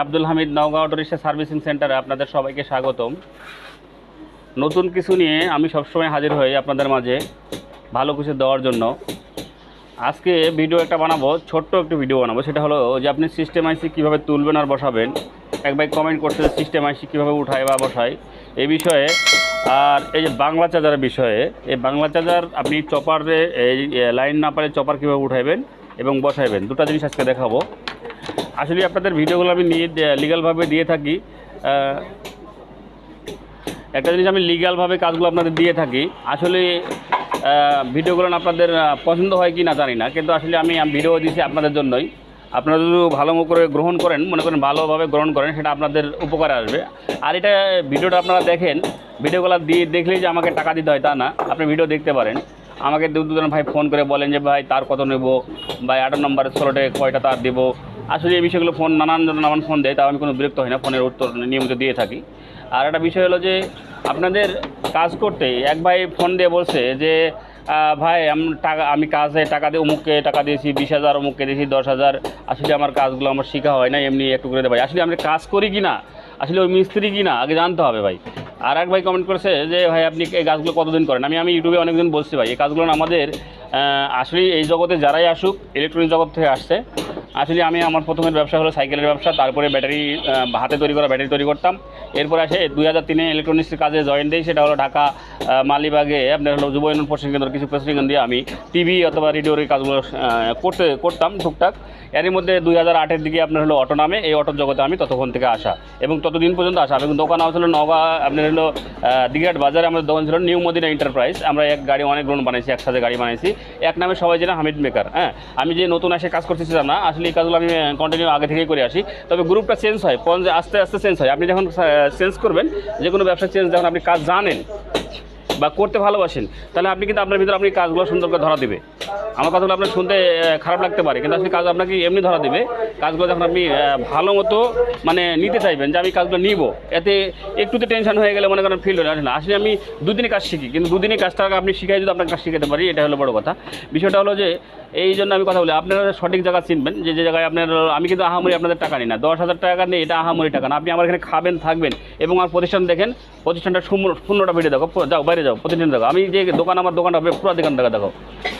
Abdul Hamid Naogaon auto rickshaw servicing সেন্টারে আপনাদের সবাইকে স্বাগতম। নতুন কিছু নিয়ে আমি সবসময় হাজির হই আপনাদের মাঝে ভালো কিছু দেওয়ার জন্য। আজকে ভিডিও একটা বানাবো, ছোট্ট একটু ভিডিও বানাবো। সেটা হলো যে আপনি সিস্টেম আইসি কীভাবে তুলবেন আর বসাবেন। এক ভাই কমেন্ট করছে যে সিস্টেম আইসি কীভাবে উঠায় বা বসায় এই বিষয়ে। আর এই যে বাংলা চার্জারের বিষয়ে, এই বাংলা চার্জার আপনি চপারে এই লাইন না পারে চপার কীভাবে উঠাইবেন এবং বসাইবেন, দুটো জিনিস আজকে দেখাবো। আসলে আপনাদের ভিডিওগুলো আমি লিগ্যালভাবে দিয়ে থাকি। একটা জিনিস আমি লিগ্যালভাবে কাজগুলো আপনাদের দিয়ে থাকি। আসলে ভিডিওগুলো আপনাদের পছন্দ হয় কি না জানি না, কিন্তু আসলে আমি ভিডিও দিয়েছি আপনাদের জন্যই। আপনারা যদি ভালো করে গ্রহণ করেন, মনে করেন ভালোভাবে গ্রহণ করেন, সেটা আপনাদের উপকারে আসবে। আর এটা ভিডিওটা আপনারা দেখেন, ভিডিওগুলো দিয়ে দেখলেই যে আমাকে টাকা দিতে হয় তা না। আপনি ভিডিও দেখতে পারেন, আমাকে দুজন ভাই ফোন করে বলেন যে ভাই তার কত নেব, বা 8 নম্বরের স্লটে কয়টা তার দেবো। আসলে এই বিষয়গুলো ফোন নানান ফোন দেয়, তাও আমি কোনো বিরক্ত হই না, ফোনের উত্তর নিয়মিত দিয়ে থাকি। আর একটা বিষয় হলো যে আপনাদের কাজ করতে এক ভাই ফোন দিয়ে বলছে যে ভাই আমি কাজে টাকা দিয়ে অমুককে টাকা দিয়েছি 20,000, অমুককে দিয়েছি 10,000। আসলে আমার কাজগুলো আমার শেখা হয় না, এমনি একটু করে দেয় ভাই। আসলে আমি কাজ করি কি না, আসলে ওই মিস্ত্রি কি না আগে জানতে হবে ভাই। আর এক ভাই কমেন্ট করেছে যে ভাই আপনি এই কাজগুলো কতদিন করেন। আমি ইউটিউবে অনেকদিন বলছি ভাই, এই কাজগুলো আমাদের আসলে এই জগতে যারাই আসুক, ইলেকট্রনিক জগৎ থেকে আসছে। আসলে আমার প্রথমের ব্যবসা হলো সাইকেলের ব্যবসা, তারপরে ব্যাটারি হাতে তৈরি করা ব্যাটারি তৈরি করতাম। এরপরে আসে 2003-এ ইলেকট্রনিক্সের কাজে জয়েন দিই, সেটা হলো ঢাকা মালিবাগে আপনার হলো যুব উন্নয়ন প্রশিক্ষণ কেন্দ্র। কিছু প্রশিক্ষণ দিয়ে আমি টিভি অথবা রেডিওর এই কাজগুলো করতাম টুকটাক। এরই মধ্যে 2008-এর দিকে আপনার হলো অটো নামে, এই অটোর জগতে আমি ততক্ষণ থেকে আসা এবং ততদিন পর্যন্ত আসা। এবং দোকান ছিল নওগাঁ আপনার হলো দিঘাট বাজারে। আমাদের দোকান ছিল নিউ মদিনা এন্টারপ্রাইজ। আমরা এক গাড়ি অনেক গ্রহণ বানাইছি, একসাথে গাড়ি বানাইছি, এক নামে সবাই যেন হামিদ মেকার। হ্যাঁ, আমি যে নতুন এসে কাজ করতেছিলাম না, আসলে এই কাজগুলো আমি কন্টিনিউ আগে থেকেই করে আসি। তবে গ্রুপটা চেঞ্জ হয়, আস্তে আস্তে চেঞ্জ হয়। আপনি যখন চেঞ্জ করবেন, যে কোনো ব্যবসা চেঞ্জ, যখন আপনি কাজ জানেন বা করতে ভালোবাসেন, তাহলে আপনি কিন্তু আপনার ভিতরে আপনি কাজগুলো সুন্দর করে ধরা দেবে। আমার কথাগুলো আপনার শুনতে খারাপ লাগতে পারে, কিন্তু আসলে কাজ আপনাকে এমনি ধরা দেবে। কাজগুলো যখন আপনি ভালো মতো মানে নিতে চাইবেন যে আমি কাজগুলো নিব, এতে একটুতে টেনশন হয়ে গেলে মনে করেন ফিল হয়ে আসে না। আসলে আমি দুদিনে কাজ শিখি, কিন্তু দুদিনে কাজটাকে আপনি শিখাই যদি আপনার কাজ শিখাতে পারি, এটা হলো বড় কথা। বিষয়টা হলো যে এই জন্য আমি কথা বলি, আপনারা সঠিক জায়গা চিনবেন, যে জায়গায় আপনার আমি কিন্তু আহামরি আপনাদের টাকা নিই না। 10,000 টাকা নেই, এটা আহামরি টাকা না। আপনি আমার এখানে খাবেন, থাকবেন এবং আমার প্রতিষ্ঠান দেখেন, প্রতিষ্ঠানটা শূন্যটা ভিডিও দেখো, যাও বাইরে যাও, প্রতিষ্ঠান দেখো। আমি যে আমার দোকানটা পুরো দোকানটা দেখো।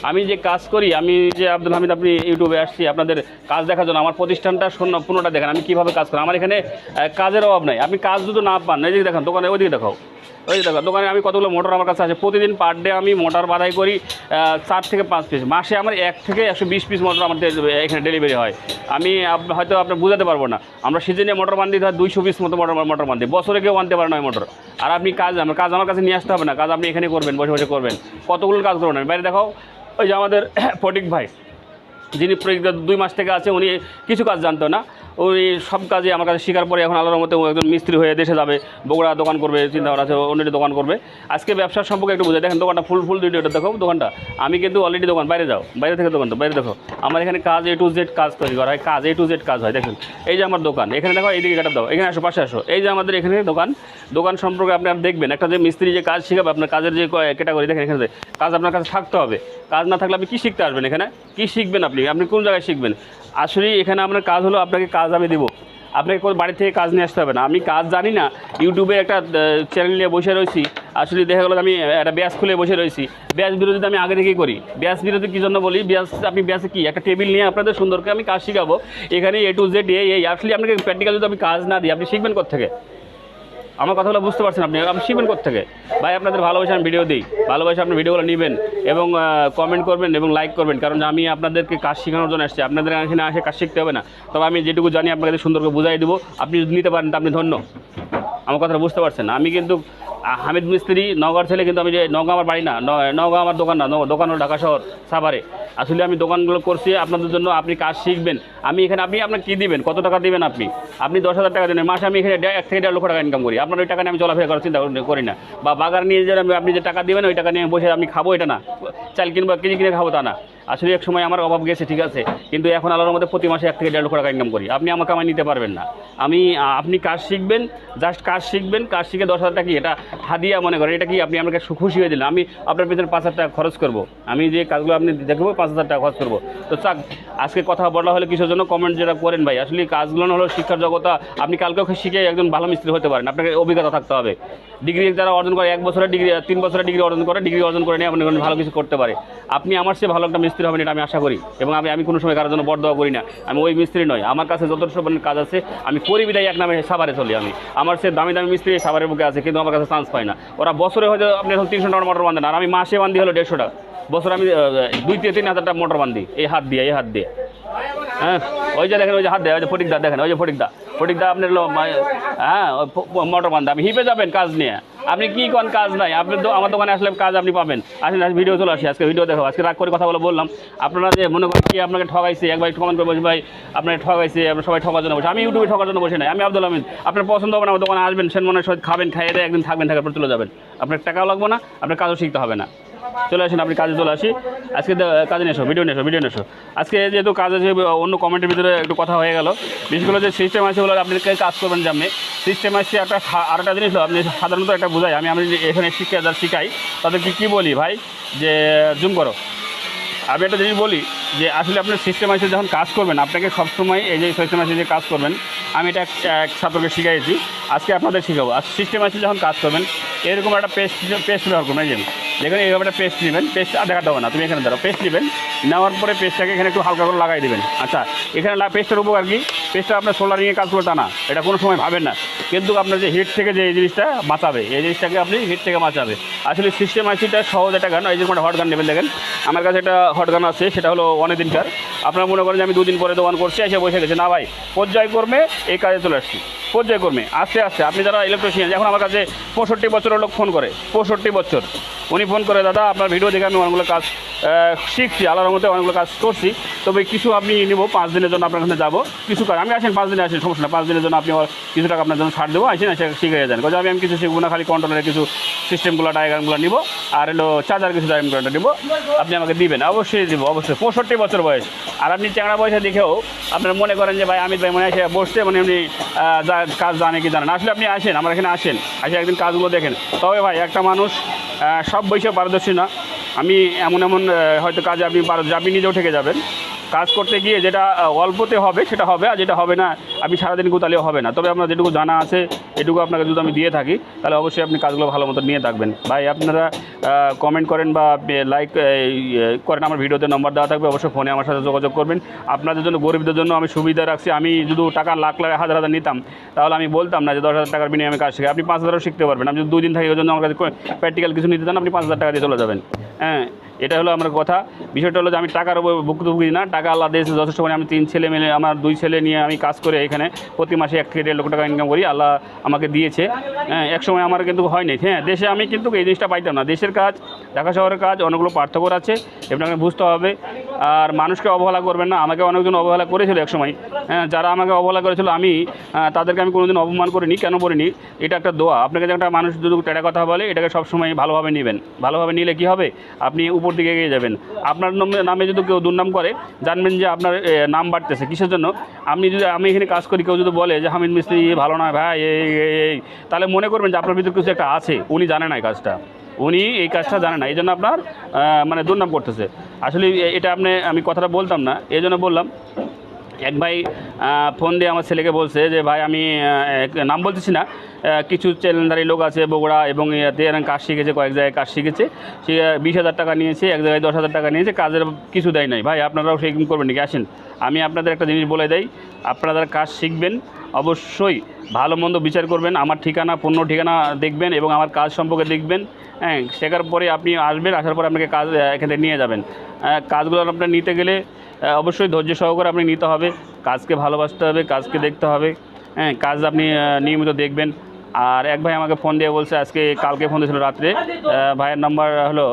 আমি যে কাজ করি, আমি যে আব্দুল হামিদ, আপনি ইউটিউবে আসছি আপনাদের কাজ দেখার জন্য। আমার প্রতিষ্ঠানটা পূর্ণটা দেখেন, আমি কীভাবে কাজ করি। আমার এখানে কাজের অভাব নাই। আপনি কাজ যদি না পান, এই যে দেখেন দোকানে, ওইদিকে দেখো, ওই দেখো দোকানে আমি কতগুলো মোটর আমার কাছে আছে। প্রতিদিন পার ডে আমি মোটর বাধাই করি 4 থেকে 5 পিস। মাসে আমার 1 থেকে 120 পিস মোটর আমাদের এখানে ডেলিভারি হয়। আমি হয়তো আপনার বুঝাতে পারবো না, আমরা সিজনে মোটর বান্ধি হয় 200 পিস মতো মোটর বান্ধি, বছরে কেউ আনতে পারে না ওই মোটর। আর আপনি কাজ আমার কাছে নিয়ে আসতে হবে না, কাজ আপনি এখানে করবেন, বসে বসে করবেন। কতগুলো কাজ করবেন বাইরে দেখাও। ওই যে আমাদের ফটিক ভাই, যিনি 2 মাস থেকে আছে, উনি কিছু কাজ জানতো না। উনি সব কাজে আমার কাছে শেখার পরে এখন আল্লাহর মতে একজন মিস্ত্রি হয়ে দেশে যাবে, বগুড়া দোকান করবে, চিন্তা করা আছে, অন্যটি দোকান করবে। আজকে ব্যবসার সম্পর্কে একটু বুঝে দেখেন, দোকানটা ফুল ভিডিওটা দেখো। দোকানটা আমি কিন্তু অলরেডি দোকান, বাইরে যাও, বাইরে থেকে দোকানটা বাইরে দেখো। আমার এখানে কাজ A to Z কাজ তৈরি করা হয়, কাজ A to Z কাজ হয়। দেখুন এই যে আমার দোকান, এখানে দেখো, এইদিকে কাটা দাও, এখানে আসো, পাশে আসো। এই যে আমাদের এখানে দোকান সম্পর্কে আপনি দেখবেন, একটা যে মিস্ত্রি যে কাজ শেখাবে, আপনার কাজের যে ক্যাটাগরি দেখেন, এখানে কাজ আপনার কাছে থাকতে হবে। কাজ না থাকলে আপনি কী শিখতে আসবেন? এখানে কী শিখবেন আপনি কোন জায়গায় শিখবেন? আসলে এখানে আপনার কাজ হলো, আপনাকে কাজ আমি দেবো, আপনাকে কোনো বাড়ি থেকে কাজ নিয়ে আসতে হবে না। আমি কাজ জানি না, ইউটিউবে একটা চ্যানেল নিয়ে বসে রয়েছি। আসলে দেখা গেলো আমি একটা ব্যাস খুলে বসে রয়েছি। ব্যাস বিরোধী আমি আগে থেকেই করি। ব্যাস বিরোধী কী জন্য বলি? আপনি ব্যাসে কি একটা টেবিল নিয়ে আপনাদের সুন্দরকে আমি কাজ শেখাবো, এখানে A to Z এই। আসলে আপনাকে প্র্যাকটিক্যাল যদি আমি কাজ না দিই, আপনি শিখবেন কোত্থেকে? আমার কথাগুলো বুঝতে পারছেন আপনি শিখবেন কোত্থেকে? ভাই আপনাদের ভালোবাসা আমি ভিডিও দিই, ভালোবাসা আপনি ভিডিওগুলো নেবেন এবং কমেন্ট করবেন এবং লাইক করবেন, কারণ আমি আপনাদেরকে কাজ শেখানোর জন্য আসছি। আপনাদের এখানে আসে কাজ শিখতে হবে না। তবে আমি যেটুকু জানি আপনাদের সুন্দর করে বুঝাই দেবো। আপনি যদি নিতে পারেন তা আপনি ধন্য। আমার কথাটা বুঝতে পারছেন? আমি কিন্তু হামিদ মিস্ত্রি, নওগাঁর ছেলে, কিন্তু আমি যে নওগাঁ আমার বাড়ি না, নওগাঁ আমার দোকান না, দোকান হলো ঢাকা শহর সাভারে। আসলে আমি দোকানগুলো করছি আপনাদের জন্য, আপনি কাজ শিখবেন। আমি এখানে আপনাকে কী দিবেন, কত টাকা দিবেন? আপনি 10,000 টাকা দেবেন মাসে। আমি এখানে 1 থেকে 1.5 লক্ষ টাকা ইনকাম করি। আপনার ওই টাকা নিয়ে আমি চলাফেরা করার চিন্তা করি না। বা বাগান নিয়ে যে আপনি যে টাকা দেবেন, ওই টাকা নিয়ে বসে আমি খাবো, এটা না। চাল কিনবো, কেজি কিনে খাবো তা না। আসলে এক সময় আমার অভাব গেছে, ঠিক আছে, কিন্তু এখন আল্লাহর মধ্যে প্রতি মাসে 1 থেকে 1.5 লক্ষ টাকা ইনকাম করি। আপনি আমার কামাই নিতে পারবেন না। আপনি কাজ শিখবেন, জাস্ট কাজ শিখবেন, কাজ শিখে 10,000 টাকা কি এটা হাদিয়া মনে করেন, এটা কি আপনি আমাকে খুশি হয়ে দিলেন, আমি আপনার পিছনে 5,000 টাকা খরচ করবো, আমি যে কাজগুলো আপনি দেখবো 5,000 টাকা খরচ করবো। তো চাক আজকে কথা বলা হলে কিসের জন্য কমেন্ট যেটা করেন ভাই, আসলে কাজগুলো হলো শিক্ষার জগতা। আপনি কালকেও শিখে একজন ভালো মিস্ত্রি হতে পারেন, আপনাকে অভিজ্ঞতা থাকতে হবে। ডিগ্রি যারা অর্জন করে 1 বছরের ডিগ্রি, 3 বছরের ডিগ্রি অর্জন করে নিয়ে আপনি ভালো কিছু করতে পারে। আপনি আমার চেয়ে ভালো একটা মিস্ত্রি হবেন এটা আমি আশা করি, এবং আমি কোনো সময় কারোর জন্য বরদোয়া করি না। আমি ওই মিস্ত্রি নয়, আমার কাছে যথেষ্ট কাজ আছে, আমি করি বিদায় এক নামে সাভারে চলি। আমার সে দামি দামি মিস্ত্রি সাভারের বুকে আছে, কিন্তু আমার কাছে চান্স পায় না। ওরা বছরে হয়তো আপনি এখন 300 টাকার মোটর বাঁধেন, আর আমি মাসে বান্ধি হলো 150 টাকা। বছর আমি 2-3 হাজার টাকা মোটর বান্ধি এই হাত দিয়ে। হ্যাঁ, ওই যে দেখেন, ওই যে হাত দেয়, ওই যে ফটিকদা দেখেন, ওই যে ফটিকদা আপনার হ্যাঁ মোটর বান্ধা। আপনি হিপে যাবেন কাজ নিয়ে, আপনি কি কোন কাজ নাই, আপনি তো আমার দোকানে আসলে কাজ আপনি পাবেন। আসেন ভিডিও চলে আসি, আজকে ভিডিও দেখো, আজকে রাগ করে কথা বললাম। আপনারা যে মনে করেন কি আপনাকে ঠকাইছে, একবার একটু কমেন্ট করে বলছি ভাই আপনার ঠকাইছে, আপনার সবাই ঠকার জন্য বসে। আমি ইউটিউবে ঠকার জন্য বসে নাই, আমি আব্দুল আমিন। আপনার পছন্দ হবে না, আমার দোকানে আসবেন, সে মনে হয় খাবেন, খাইয়ে দেয় একদিন থাকবেন, থাকার পর চলে যাবেন। আপনার টাকাও লাগবে না, আপনার কাজও শিখতে হবে না। চলে আসেন, আপনি কাজে চলে আসি। আজকে কাজে নিয়ে এসো, ভিডিও নিয়ে এসো। আজকে যেহেতু কাজে যে অন্য কমেন্টের ভিতরে একটু কথা হয়ে গেল, বিশেষ করে যে সিস্টেম আছে বলে আপনি কাজ করবেন জানবে। সিস্টেম আসছে আরেকটা জিনিস হলো, আপনি সাধারণত একটা বোঝাই, আমি এখানে শিখাই তাদেরকে কী বলি ভাই, যে জুম করো। আমি একটা জিনিস বলি যে আসলে আপনার সিস্টেম আছে যখন কাজ করবেন, আপনাকে সবসময় এই যে সিস্টেম আছে যে কাজ করবেন, আমি এটা এক ছাত্রকে শিখাইছি, আজকে আপনাদের শিখাবো। আর সিস্টেম আছে যখন কাজ করবেন, এরকম একটা পেস্ট ব্যবহার করবেন। এই যে দেখুন, এইভাবে একটা পেস্ট নেবেন, পেস্ট দেখাতে হবে না, তুমি এখানে ধরো, পেস্ট নেবেন, নেওয়ার পরে পেস্টটাকে এখানে একটু হালকা করে লাগাই দেবেন। আচ্ছা, এখানে পেস্টের উপকার কি, পেস্টটা আপনার সোল্ডারিংয়ে কাজ করে তা না, এটা কোনো সময় ভাবেন না, কিন্তু আপনার যে হিট থেকে যে এই জিনিসটা বাঁচাবে, এই জিনিসটাকে আপনি হিট থেকে বাঁচাবে। আসলে সিস্টেম আইসিটা সহজ একটা গান, এই যে একটা হট গান নেবেন। দেখেন আমার কাছে একটা হট গান আছে, সেটা হলো অনেক দিনকার। আপনারা মনে করেন যে আমি 2 দিন পরে দোকান করছি, এসে বসে গেছে, না ভাই পর্যায়ক্রমে এই কাজে চলে আসছি, পর্যায়ক্রমে আস্তে আস্তে। আপনি যারা ইলেকট্রিশিয়ান, এখন আমার কাছে 65 বছরের লোক ফোন করে, 65 বছর উনি ফোন করে, দাদা আপনার ভিডিও দেখে আমি অনেকগুলো কাজ শিখছি, আল্লাহর মধ্যে অনেকগুলো কাজ করছি, তবে কিছু আপনি নিব 5 দিনের জন্য আপনার কাছে যাবো, কিছু কাজ আমি আসেন 5 দিনে আসেন, সমস্যা না, 5 দিনের জন্য আপনি কিছু টাকা আপনার জন্য ছাড় দেবো, আসেন এসে শিখে যান। কারণ আমি কিছু শিখবো না, খালি কন্ট্রোলের কিছু সিস্টেমগুলো ডায়াগ্রামগুলো নিব, আর হলো চার্জার কিছু ডায়াগ্রামগুলো নিব, আপনি আমাকে দিবেন, অবশ্যই দিব, অবশ্যই। 65 বছর বয়স, আর আপনি চ্যাংড়া বয়সে দেখেও আপনার মনে করেন যে ভাই আমির ভাই মনে এসে বসছে, মানে এমনি কাজ জানে কি জানেন, আসলে আপনি আসেন আমার এখানে, আসেন একদিন কাজগুলো দেখেন। তবে ভাই একটা মানুষ সব বয়সে পারদর্শী না, আমি এমন হয়তো কাজে আপনি নিজেও ঠেকে যাবেন। কাজ করতে গিয়ে যেটা অল্পতে হবে সেটা হবে, আর যেটা হবে না আপনি সারাদিন গোতালেও হবে না। তবে আপনার যেটুকু জানা আছে এটুকু আপনাকে যদি আমি দিয়ে থাকি, তাহলে অবশ্যই আপনি কাজগুলো ভালো মতো নিয়ে থাকবেন। ভাই আপনারা কমেন্ট করেন বা লাইক করেন, আমার ভিডিওতে নম্বর দেওয়া থাকবে, অবশ্যই ফোনে আমার সাথে যোগাযোগ করবেন। আপনাদের জন্য, গরিবদের জন্য আমি সুবিধা রাখছি। আমি যদি টাকা লাখ হাজার নিতাম, তাহলে আমি বলতাম না যে 10,000 টাকার বিনিময়ে আমি কাজ শিখি। আপনি 5,000ও শিখতে পারবেন। আমি যদি 2 দিন থাকি, ওই জন্য আমার কাছে প্র্যাকটিক্যাল কিছু নিতে চান, আপনি 5,000 টাকা দিয়ে চলে যাবেন। হ্যাঁ, এটা হলো আমার কথা। বিষয়টা হলো যে আমি টাকার ভুক্তভোগী না, টাকা আল্লাহ দিয়েছে যথেষ্ট। মানে আমি 3 ছেলে মিলে, আমার 2 ছেলে নিয়ে আমি কাজ করে এখানে প্রতি মাসে 1 থেকে 1.5 লক্ষ টাকা ইনকাম করি, আল্লাহ আমাকে দিয়েছে। হ্যাঁ, এক সময় আমার কিন্তু হয়নি। হ্যাঁ, দেশে আমি কিন্তু এই জিনিসটা পাইতাম না। দেশের কাজ, ঢাকা শহরের কাজ অনেকগুলো পার্থক্য আছে, আপনাকে বুঝতে হবে। আর মানুষকে অবহেলা করবেন না। আমাকে অনেকজন অবহেলা করেছিল এক সময়। হ্যাঁ, যারা আমাকে অবহেলা করেছিল, আমি তাদেরকে আমি কোনোদিন অপমান করিনি। কেন করিনি? এটা একটা দোয়া। আপনাকে যে একটা মানুষ যদি টেরা কথা বলে, এটাকে সবসময় ভালোভাবে নেবেন। ভালোভাবে নিলে কী হবে, আপনি উপর দিকে এগিয়ে যাবেন। আপনার নামে যদি কেউ দুর্নাম করে, জানবেন যে আপনার নাম বাড়তেছে। কিসের জন্য? আমি এখানে কাজ করি, কেউ যদি বলে যে হামিদ মিস্ত্রি ভালো নয় ভাই, এই তাহলে মনে করবেন যে আপনার ভিতরে কিছু একটা আছে, উনি জানে না এই কাজটা, উনি এই কাজটা জানে না, এই জন্য আপনার মানে দুর্নাম করতেছে। আসলে এটা আমি কথাটা বলতাম না, এই জন্য বললাম। এক ভাই ফোন দিয়ে আমার ছেলেকে বলছে যে ভাই আমি নাম বলতেছি না, কিছু চ্যালেঞ্জারি লোক আছে বগুড়া এবং ইয়াতে কাজ শিখেছে, কয়েক জায়গায় কাজ শিখেছে, সে 20,000 টাকা নিয়েছে, এক জায়গায় 10,000 টাকা নিয়েছে, কাজের কিছু দেয় নাই। ভাই আপনারাও সেরকম করবেন নাকি? আসেন, আমি আপনাদের একটা জিনিস বলে দেই, আপনারা কাজ শিখবেন, অবশ্যই ভালো মন্দ বিচার করবেন, আমার ঠিকানা, পণ্য ঠিকানা দেখবেন এবং আমার কাজ সম্পর্কে দেখবেন। হ্যাঁ, শেখার পরে আপনি আসবেন, আসার পরে আপনাকে কাজ এখানে নিয়ে যাবেন। কাজগুলো আপনার নিতে গেলে অবশ্যই ধৈর্য সহকারে আপনি নিতে হবে, কাজকে ভালোবাসতে হবে, কাজকে দেখতে হবে। হ্যাঁ, কাজ আপনি নিয়মিত দেখবেন। আর এক ভাই আমাকে ফোন দিয়ে বলছে, কালকে ফোন দিয়েছিল রাত্রে, ভাইয়ের নাম্বার হলো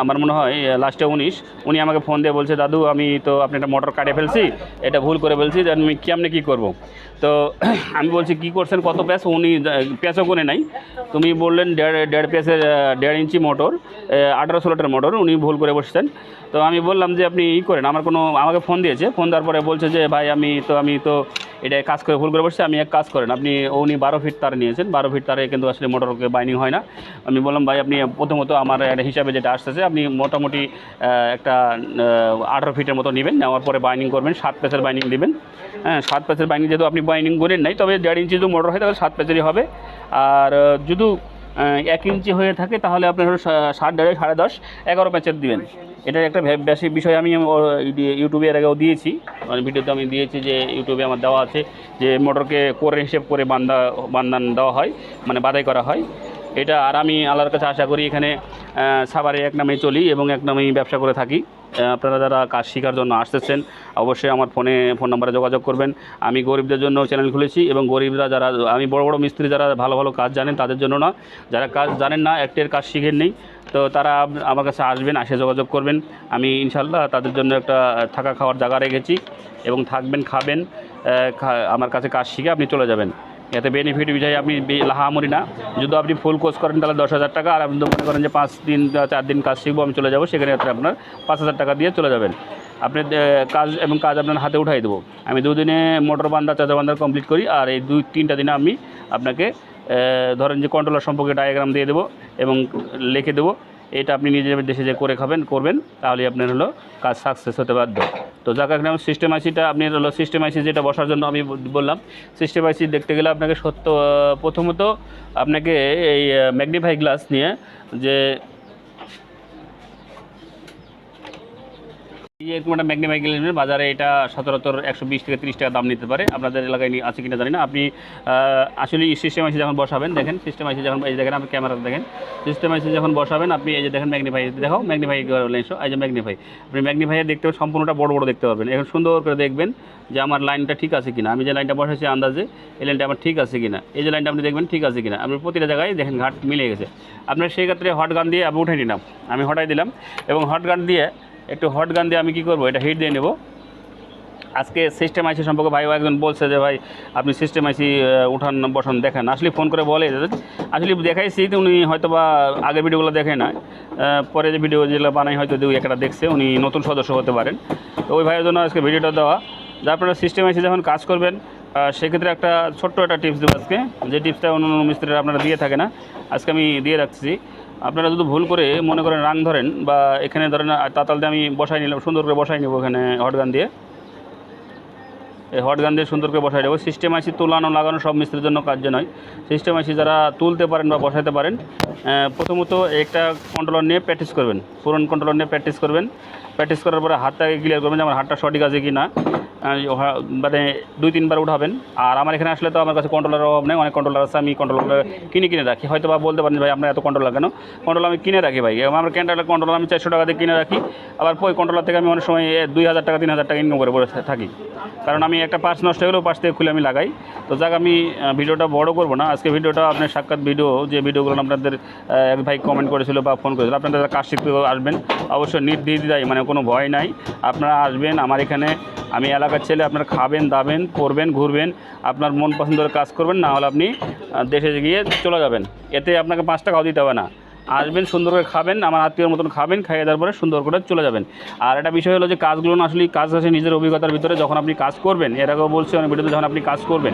আমার মনে হয় লাস্টে 19, উনি আমাকে ফোন দিয়ে বলছে, দাদু আমি তো আপনি একটা মোটর কাটে ফেলছি, এটা ভুল করে ফেলছি, আমি কেমনে কী করবো। তো আমি বলছি কী করছেন, কত প্যাচ, উনি প্যাচও কোনে নাই, তুমি বললেন দেড় প্যাচের 1.5 ইঞ্চি মোটর, 18-16টার মোটর, উনি ভুল করে বসছেন। তো আমি বললাম যে আপনি করেন, আমাকে ফোন দিয়েছে, ফোন দেওয়ার পরে বলছে যে ভাই আমি তো এটা কাজ করে ভুল করে বসছি, আমি এক কাজ করেন, উনি 12 ফিট তার নিয়েছেন, 12 ফিট তারে কিন্তু আসলে মোটরকে বাইনিং হয় না। আমি বললাম ভাই আপনি প্রথমত আমার একটা হিসাবে যেটা আসতেছে, আপনি মোটামুটি একটা 18 ফিটের মতো নেবেন, নেওয়ার পরে বাইনিং করবেন, 7 প্যাচের বাইনিং দেবেন। হ্যাঁ, 7 প্যাচের বাইনিং যেহেতু আপনি বাইনিং করেন নাই, তবে 1.5 ইঞ্চি যদি মোটর হয় তাহলে 7 প্যাচেরই হবে। আর যদি 1 ইঞ্চি হয়ে থাকে তাহলে আপনার হলো 7 1.5 10 11 প্যাচের দিবেন। এটার একটা বেশি বিষয় আমি ইউটিউবে এর আগেও দিয়েছি, মানে ভিডিওতে আমি দিয়েছি যে ইউটিউবে আমার দেওয়া আছে যে মোটরকে করে হিসেব করে বান্ধান দেওয়া হয়, মানে বাধাই করা হয় এটা। আর আমি আল্লাহর কাছে আশা করি এখানে সাভারে এক নামেই চলি এবং এক নামেই ব্যবসা করে থাকি। আপনারা যারা কাজ শেখার জন্য আসতেছেন অবশ্যই আমার ফোন নাম্বারে যোগাযোগ করবেন। আমি গরিবদের জন্য চ্যানেল খুলেছি এবং গরিবরা যারা, আমি বড় বড় মিস্ত্রি যারা ভালো ভালো কাজ জানেন তাদের জন্য না, যারা কাজ জানেন না, একটের কাজ শিখেন নেই, তো তারা আমার কাছে আসবেন, আসে যোগাযোগ করবেন। আমি ইনশাল্লাহ তাদের জন্য একটা থাকা খাওয়ার জায়গা রেখেছি এবং থাকবেন, খাবেন, আমার কাছে কাজ শিখে আপনি চলে যাবেন। এতে বেনিফিট বিষয়ে আপনি লাহামরি না। যদি আপনি ফুল কোর্স করেন তাহলে 10,000 টাকা, আর আপনি মনে করেন যে 5 দিন 4 দিন কাজ শিখবো আমি চলে যাবো, সেখানে আপনার 5,000 টাকা দিয়ে চলে যাবেন। আপনি কাজ আপনার হাতে উঠাই দেবো। আমি 2 দিনে মোটর বান্ধা চার্জার বান্ধা কমপ্লিট করি, আর এই 2-3টা দিনে আমি আপনাকে ধরেন যে কন্ট্রোলার সম্পর্কে ডায়াগ্রাম দিয়ে দেবো এবং লিখে দেবো। এটা আপনি নিজের দেশে যে করবেন, তাহলে আপনার হলো কাজ সাকসেস হতে বাধ্য। তো যাকে নাম সিস্টেম আইসিটা আপনি হলো সিস্টেম আইসি যেটা বসার জন্য আমি বললাম, সিস্টেম আইসি দেখতে গেলে আপনাকে প্রথমত আপনাকে এই ম্যাগনিফাই গ্লাস নিয়ে যে এরকম একটা ম্যাগনিফাই গ্লাস বাজারে এটা সচরাচর 120 থেকে 30 টাকা দাম নিতে পারে, আপনাদের এলাকায় আছে কিনা জানি না। আপনি আসলে সিস্টেম আইসি যখন বসাবেন, দেখেন সিস্টেম আইসি যখন এই দেখেন, আপনি ক্যামেরাতে দেখেন, সিস্টেম আইসি যখন বসাবেন আপনি এই যে দেখেন ম্যাগনিফাই, দেখো ম্যাগনিফাই লেন্স, এই যে ম্যাগনিফাই, আপনি ম্যাগনিফাইয়ে দেখতে পাবেন সম্পূর্ণটা বড় বড় দেখতে পারবেন। এখন সুন্দর করে দেখবেন যে আমার লাইনটা ঠিক আছে কিনা, আমি যে লাইনটা বসাইছি আন্দাজে এই লাইনটা আমার ঠিক আছে কিনা, এই যে লাইনটা আপনি দেখবেন ঠিক আছে কিনা, আপনি প্রতিটা জায়গায় দেখেন ঘাট মিলে গেছে। আপনার সেই ক্ষেত্রে হট গান দিয়ে আমি উঠাই নিলাম, আমি হটাই দিলাম এবং হট গান দিয়ে আমি কী করবো, এটা হিট দিয়ে নেব। আজকে সিস্টেম আইসি সম্পর্কে ভাই একজন বলছে যে ভাই আপনি সিস্টেম আইসি উঠান বসান দেখেন, আসলে ফোন করে বলে আসলে দেখাইছি, উনি হয়তো বা আগের ভিডিওগুলো দেখে না, পরে যে ভিডিও যেগুলো বানাই হয়তো 2-1টা দেখছে, উনি নতুন সদস্য হতে পারেন। তো ওই ভাইয়ের জন্য আজকে ভিডিওটা দেওয়া, যে আপনারা সিস্টেম আইসি যখন কাজ করবেন সেক্ষেত্রে একটা ছোট্ট একটা টিপস দেবো আজকে, যে টিপসটা অন্য মিস্ত্রিরা আপনারা দিয়ে থাকে না, আজকে আমি দিয়ে রাখছি। আপনারা যদি ভুল করে মনে করেন রাং ধরেন, বা এখানে ধরেন তাতাল দিয়ে আমি বসাই নিলাম, সুন্দর করে বসাই নেব এখানে হটগান দিয়ে, এই হটগান দিয়ে সুন্দর করে বসাই দেবো। সিস্টেম আইসি তোলানো লাগানো সব মিস্ত্রির জন্য কার্য নয়। সিস্টেম আইসি যারা তুলতে পারেন বা বসাইতে পারেন, প্রথমত একটা কন্ট্রোলার নিয়ে প্র্যাকটিস করবেন, পুরনো কন্ট্রোলার নিয়ে প্র্যাকটিস করবেন। প্র্যাকটিস করার পরে হাতটাকে ক্লিয়ার করবেন যে আমার হাতটা সঠিক আছে কি না, মানে 2-3 বার উঠাবেন। আর আমার এখানে আসলে তো আমার কাছে কন্ট্রোলারের অভাব নেই, অনেক কন্ট্রোলার আছে, আমি কন্ট্রোলার কিনে রাখি। হয়তো বা বলতে পারেন ভাই আপনার এত কন্ট্রোলার কেন, কন্ট্রোলার আমি কিনে রাখি ভাই, আমার কন্ট্রোলার আমি 400 টাকা দিয়ে কিনে রাখি, আবার ওই কন্ট্রোলার থেকে আমি অনেক সময় 2,000 টাকা 3,000 টাকা ইনকাম করে বসে থাকি, কারণ আমি একটা পার্স নষ্ট হলেও পাশ থেকে খুলে আমি লাগাই। তো যাক, আমি ভিডিওটা বড় করবো না আজকে, ভিডিওটা আপনার সাক্ষাৎ ভিডিও, যে ভিডিওগুলো আপনাদের এক ভাই কমেন্ট করেছিল বা ফোন করেছিল, আপনাদের কাজ শিখতে আসবেন অবশ্যই নির্দ্বিধায়, মানে কোনো ভয় নাই, আপনারা আসবেন আমার এখানে, আমি এলাকার ছেলে, আপনারা খাবেন দাবেন করবেন ঘুরবেন, আপনার মন পছন্দের কাজ করবেন, না হলে আপনি দেশে গিয়ে চলে যাবেন, এতে আপনাকে 5 টাকাও দিতে হবে না। আসবেন সুন্দর করে খাবেন, আমার আত্মীয়র মতন খাবেন, খাইয়ে দেওয়ার পরে সুন্দর করে চলে যাবেন। আর একটা বিষয় হলো যে কাজগুলো না আসলে কাজ আছে নিজের অভিজ্ঞতার ভিতরে, যখন আপনি কাজ করবেন, এর আগেও বলছি অনেক ভিডিওতে, যখন আপনি কাজ করবেন,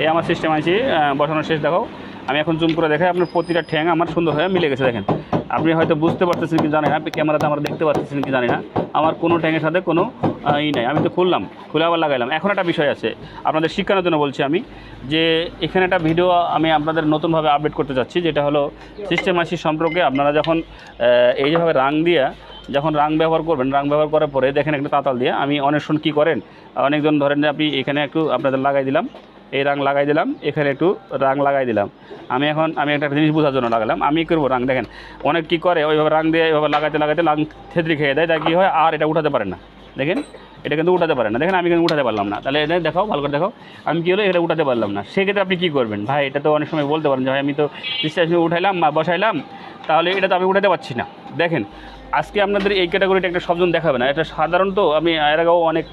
এই আমার সিস্টেম আছে বসানোর শেষ দেখাও, আমি এখন জুম করে দেখাই, আপনার প্রতিটা ঠ্যাং আমার সুন্দর হয়ে মিলে গেছে। দেখেন, আপনি হয়তো বুঝতে পারতেছেন কি জানি না, আপনি ক্যামেরাতে আমার দেখতে পাচ্ছেন কি জানি না, আমার কোনো ট্যাঙের সাথে কোনো নাই। আমি তো খুলে আবার লাগাইলাম। এখন একটা বিষয় আছে আপনাদের শিক্ষানোর জন্য বলছি আমি, যে এখানে একটা ভিডিও আমি আপনাদের নতুনভাবে আপডেট করতে চাচ্ছি, যেটা হলো সিস্টেম আইসি সম্পর্কে। আপনারা যখন এই যেভাবে যখন রাং ব্যবহার করবেন, রাং ব্যবহার করার পরে দেখেন একটা তাতাল দিয়ে, আমি অনেকজন কী করেন, অনেকজন ধরেন যে আপনি এখানে একটু আপনাদের লাগাই দিলাম, এই রাং লাগাই দিলাম, এখানে একটু রাং লাগাই দিলাম, আমি একটা জিনিস বোঝার জন্য লাগালাম, আমি করবো রাং। দেখেন অনেক কী করে, ওইভাবে রাং দিয়ে এইভাবে লাগাইতে রাং থেতরি খেয়ে দেয়, তাই কী হয় আর এটা উঠাতে পারেন না, দেখেন এটা কিন্তু উঠাতে পারে না, দেখেন আমি কিন্তু উঠাতে পারলাম না, তাহলে এটা দেখাও ভালো করে দেখাও, আমি কী হলো এটা উঠাতে পারলাম না, সেক্ষেত্রে আপনি কী করবেন ভাই? এটা তো অনেক সময় বলতে পারেন যে ভাই আমি তো ডিসচার্জ উঠাইলাম বা বসাইলাম, তাহলে এটা তো আমি উঠাতে পারছি না। দেখেন আজকে আপনাদের এই ক্যাটাগরিটা একটা শব্দ দেখাবে না, এটা সাধারণত আমি এর আগেও অনেক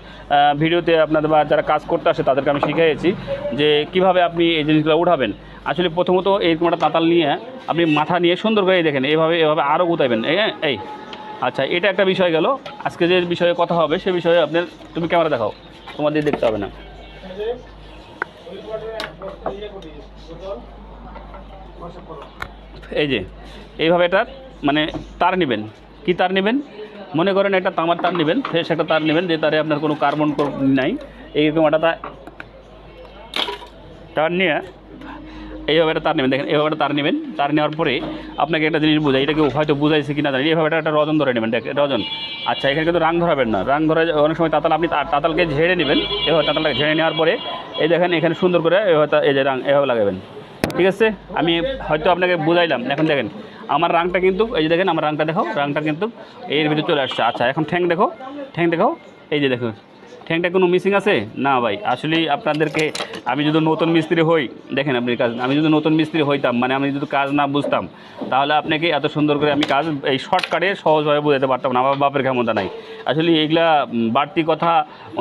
ভিডিওতে আপনাদের বা যারা কাজ করতে আসে তাদেরকে আমি শিখিয়েছি যে কিভাবে আপনি এই জিনিসগুলো উঠাবেন। আসলে প্রথমত এইরকম একটা তাতাল নিয়ে আপনি মাথা নিয়ে সুন্দর করে দেখেন এভাবে আরও গুতাইবেন, এই আচ্ছা এটা একটা বিষয় গেল। আজকে যে বিষয়ে কথা হবে সে বিষয়ে আপনার, তুমি ক্যামেরা দেখাও, তোমাদের দেখতে হবে না। এই যে এইভাবে এটা মানে তার নেবেন, কি তার নেবেন মনে করেন একটা তামার তার নেবেন, ফ্রেশ একটা তার নেবেন যে তারে আপনার কোনো কার্বন নাই, এইরকম একটা তার নিয়ে এইভাবে একটা তার নেবেন। দেখেন এইভাবে একটা তার নেবেন, তার নেওয়ার পরে আপনাকে একটা জিনিস বোঝাই, এটাকে হয়তো বুঝাইছে কিনা জানি, এইভাবে একটা রজন ধরে নেবেন, দেখেন রজন। আচ্ছা এখানে কিন্তু রাং ধরাবেন না, রাং ধরে অনেক সময় তাতাল আপনি তাতালকে ঝেড়ে নেবেন, এভাবে তাতালটাকে ঝেড়ে নেওয়ার পরে এই দেখেন এখানে সুন্দর করে এভাবে এই যে রাং এভাবে লাগাবেন, ঠিক আছে? আমি হয়তো আপনাকে বুঝাইলাম, এখন দেখেন আমার রাংটা কিন্তু এই যে দেখেন আমার রাংটা দেখো, রাংটা কিন্তু এর ভিতরে চলে আসছে। আচ্ছা এখন ঠ্যাং দেখো, ঠ্যাং দেখো, এই যে দেখো ঠ্যাংটা কোনো মিসিং আছে না ভাই? আসলেই আপনাদেরকে আমি যদি নতুন মিস্ত্রি হই, দেখেন আপনি কাজ, আমি যদি নতুন মিস্ত্রি হইতাম মানে আমি যদি কাজ না বুঝতাম তাহলে আপনাকে এত সুন্দর করে আমি কাজ এই শর্টকাটে সহজভাবে বোঝাতে পারতাম না, আমার বাপের ক্ষমতা নাই। আসলে এইগুলা বাড়তি কথা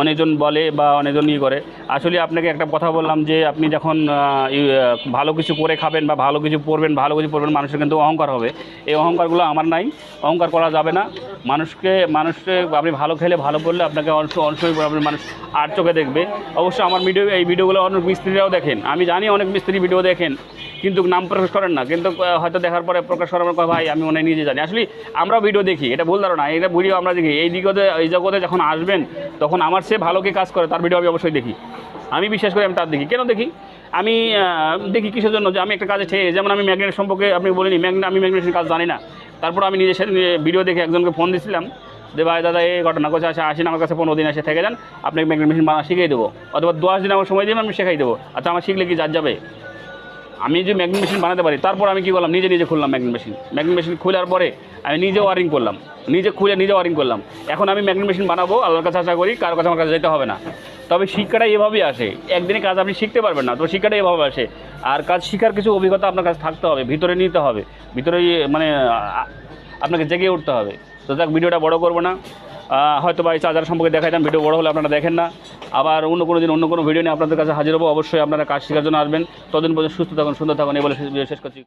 অনেকজন বলে বা অনেকজন ইয়ে করে। আসলে আপনাকে একটা কথা বললাম যে আপনি যখন ভালো কিছু করে খাবেন বা ভালো কিছু পড়বেন, মানুষের কিন্তু অহংকার হবে, এই অহংকারগুলো আমার নাই, অহংকার করা যাবে না। মানুষকে আপনি ভালো খেলে ভালো করলে আপনাকে অবশ্যই মানুষ আর চোখে দেখবে। অবশ্যই আমার এই ভিডিওগুলো অনেক মিস্ত্রিরাও দেখেন, আমি জানি অনেক মিস্ত্রি ভিডিও দেখেন কিন্তু নাম প্রকাশ করেন না, কিন্তু হয়তো দেখার পরে প্রকাশ করার পর ভাই আমি মনে নিজে জানি। আসলে আমরা ভিডিও দেখি, এটা ভুল ধারণা, এটা ভিডিও আমরা দেখি, এই জগতে যখন আসবেন তখন আমার সে ভালো কে কাজ করে তার ভিডিও আমি অবশ্যই দেখি, আমি বিশ্বাস করি আমি তার দেখি। কেন দেখি? আমি দেখি কিসের জন্য, যে আমি একটা কাজে যেমন আমি ম্যাগনেট সম্পর্কে আপনি বলিনি, আমি ম্যাগনেটের কাজ জানি না, তারপর আমি নিজের সাথে ভিডিও দেখে একজনকে ফোন দিয়েছিলাম যে ভাই দাদা এই ঘটনা করছে, আসেন আমার কাছে 15 দিন এসে থেকে যান, আপনাকে ম্যাগনেট মেশিন বানা শিখিয়ে দেবো, অথবা 10 দিন আমার সময় দিয়ে আমি শেখাই দেবো। আচ্ছা আমার শিখলে কি যাবে? আমি যে ম্যাগনেট মেশিন বানাতে পারি, তারপর আমি কী করলাম, নিজে খুললাম ম্যাগনেট মেশিন খোলার পরে আমি নিজে ওয়ারিং করলাম, নিজে ওয়ারিং করলাম। এখন আমি ম্যাগনেট মেশিন বানাবো, আল্লাহর কাছে আশা করি কারোর কাছে আমার কাছে যেতে হবে না। তবে শিক্ষাটা এভাবেই আসে, একদিনে কাজ আপনি শিখতে পারবেন না, তবে শিক্ষাটা এভাবে আসে। আর কাজ শেখার কিছু অভিজ্ঞতা আপনার কাছে থাকতে হবে, ভিতরে নিতে হবে, ভিতরে মানে আপনাকে জেগে উঠতে হবে। তো যাক ভিডিওটা বড় করবো না, হয়তো বা এই চার্জার সম্পর্কে দেখাইতাম, ভিডিও বড় হলে আপনারা দেখেন না। আবার অন্য কোনো দিন অন্য কোনো ভিডিও নিয়ে আপনাদের কাছে হাজির হবো। অবশ্যই আপনারা কাজ শেখার জন্য আসবেন। ততদিন পর্যন্ত সুস্থ থাকুন, সুন্দর থাকুন, এই বলে ভিডিও শেষ করছি।